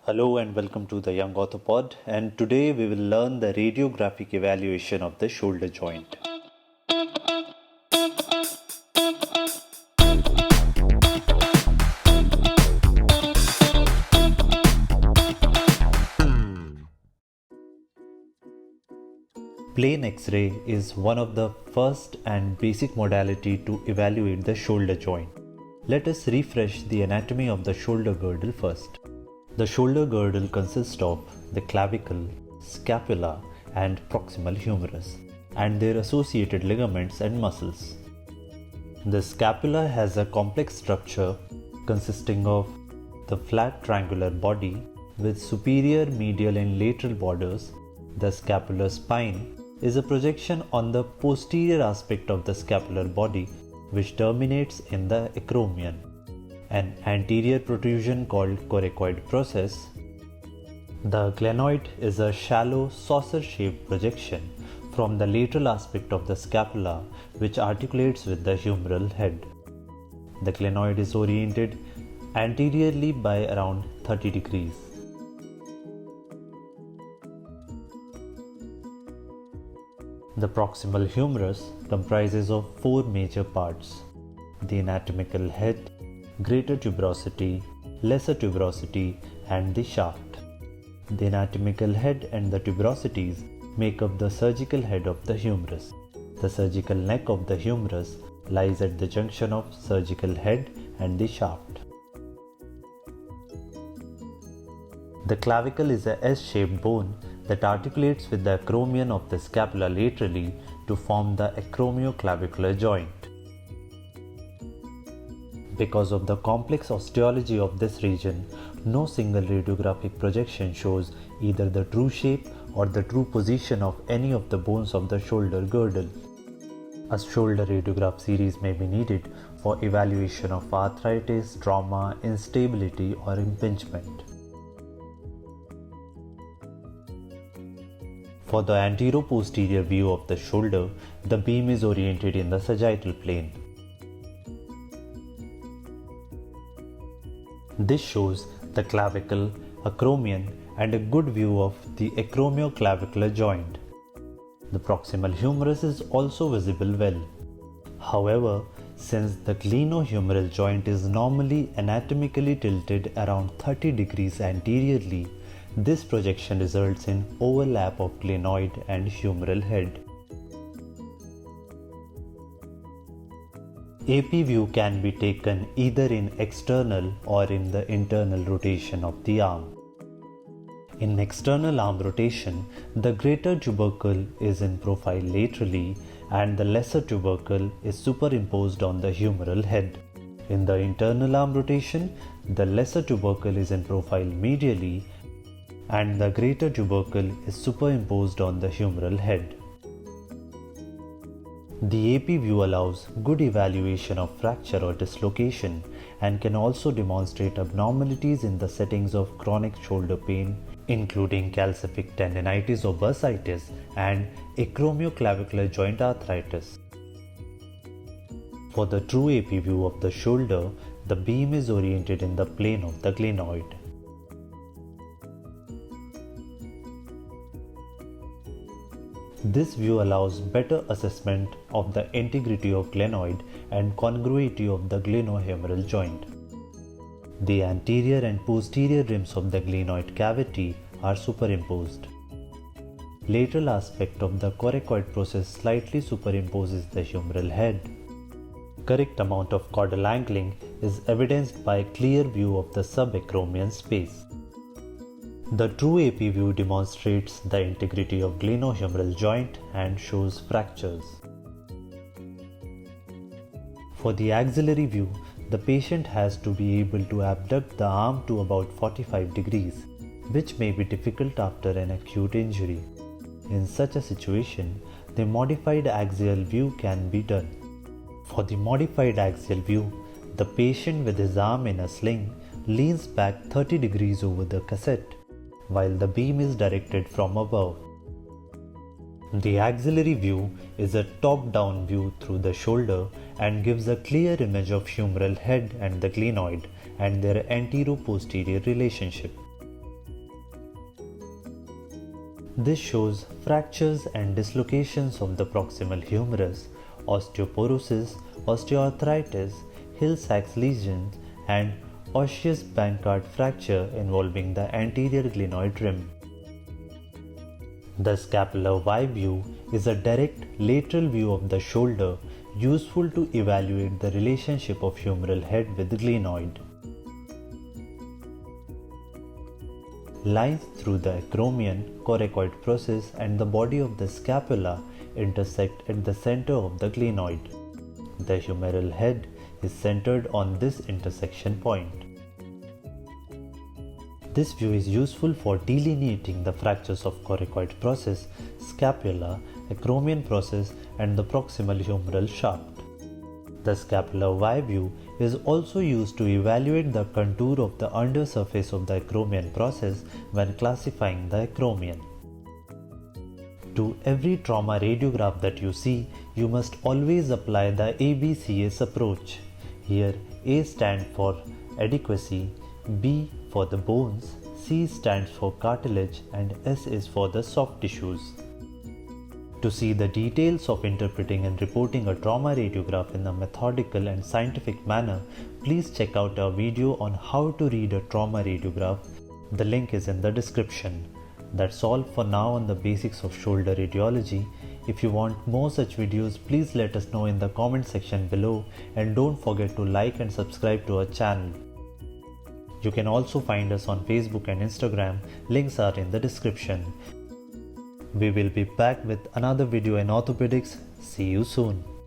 Hello and welcome to the Young Orthopod, and today we will learn the radiographic evaluation of the shoulder joint. Plain X-ray is one of the first and basic modality to evaluate the shoulder joint. Let us refresh the anatomy of the shoulder girdle first. The shoulder girdle consists of the clavicle, scapula, and proximal humerus, and their associated ligaments and muscles. The scapula has a complex structure consisting of the flat triangular body with superior, medial, and lateral borders. The scapular spine is a projection on the posterior aspect of the scapular body which terminates in the acromion. An anterior protrusion called coracoid process. The glenoid is a shallow saucer-shaped projection from the lateral aspect of the scapula which articulates with the humeral head. The glenoid is oriented anteriorly by around 30 degrees. The proximal humerus comprises of four major parts: the anatomical head, greater tuberosity, lesser tuberosity, and the shaft. The anatomical head and the tuberosities make up the surgical head of the humerus. The surgical neck of the humerus lies at the junction of surgical head and the shaft. The clavicle is a S-shaped bone that articulates with the acromion of the scapula laterally to form the acromioclavicular joint. Because of the complex osteology of this region, no single radiographic projection shows either the true shape or the true position of any of the bones of the shoulder girdle. A shoulder radiograph series may be needed for evaluation of arthritis, trauma, instability, or impingement. For the antero-posterior view of the shoulder, the beam is oriented in the sagittal plane. This shows the clavicle, acromion, and a good view of the acromioclavicular joint. The proximal humerus is also visible well. However, since the glenohumeral joint is normally anatomically tilted around 30 degrees anteriorly, this projection results in overlap of glenoid and humeral head. AP view can be taken either in external or in the internal rotation of the arm. In external arm rotation, the greater tubercle is in profile laterally and the lesser tubercle is superimposed on the humeral head. In the internal arm rotation, the lesser tubercle is in profile medially and the greater tubercle is superimposed on the humeral head. The AP view allows good evaluation of fracture or dislocation and can also demonstrate abnormalities in the settings of chronic shoulder pain, including calcific tendinitis or bursitis and acromioclavicular joint arthritis. For the true AP view of the shoulder, the beam is oriented in the plane of the glenoid. This view allows better assessment of the integrity of glenoid and congruity of the glenohumeral joint. The anterior and posterior rims of the glenoid cavity are superimposed. Lateral aspect of the coracoid process slightly superimposes the humeral head. Correct amount of caudal angling is evidenced by a clear view of the subacromion space. The true AP view demonstrates the integrity of glenohumeral joint and shows fractures. For the axillary view, the patient has to be able to abduct the arm to about 45 degrees, which may be difficult after an acute injury. In such a situation, the modified axial view can be done. For the modified axial view, the patient with his arm in a sling leans back 30 degrees over the cassette, while the beam is directed from above. The axillary view is a top-down view through the shoulder and gives a clear image of humeral head and the glenoid and their antero-posterior relationship. This shows fractures and dislocations of the proximal humerus, osteoporosis, osteoarthritis, Hill-Sachs lesions, and osseous Bankart fracture involving the anterior glenoid rim. The scapular Y view is a direct lateral view of the shoulder useful to evaluate the relationship of humeral head with glenoid. Lines through the acromion, coracoid process and the body of the scapula intersect at the center of the glenoid. The humeral head is centered on this intersection point. This view is useful for delineating the fractures of coracoid process, scapula, acromion process and the proximal humeral shaft. The scapular Y view is also used to evaluate the contour of the undersurface of the acromion process when classifying the acromion. To every trauma radiograph that you see, you must always apply the ABCS approach. Here A stands for adequacy, B for the bones, C stands for cartilage and S is for the soft tissues. To see the details of interpreting and reporting a trauma radiograph in a methodical and scientific manner, please check out our video on how to read a trauma radiograph. The link is in the description. That's all for now on the basics of shoulder radiology. If you want more such videos, please let us know in the comment section below and don't forget to like and subscribe to our channel. You can also find us on Facebook and Instagram, links are in the description. We will be back with another video in orthopedics. See you soon.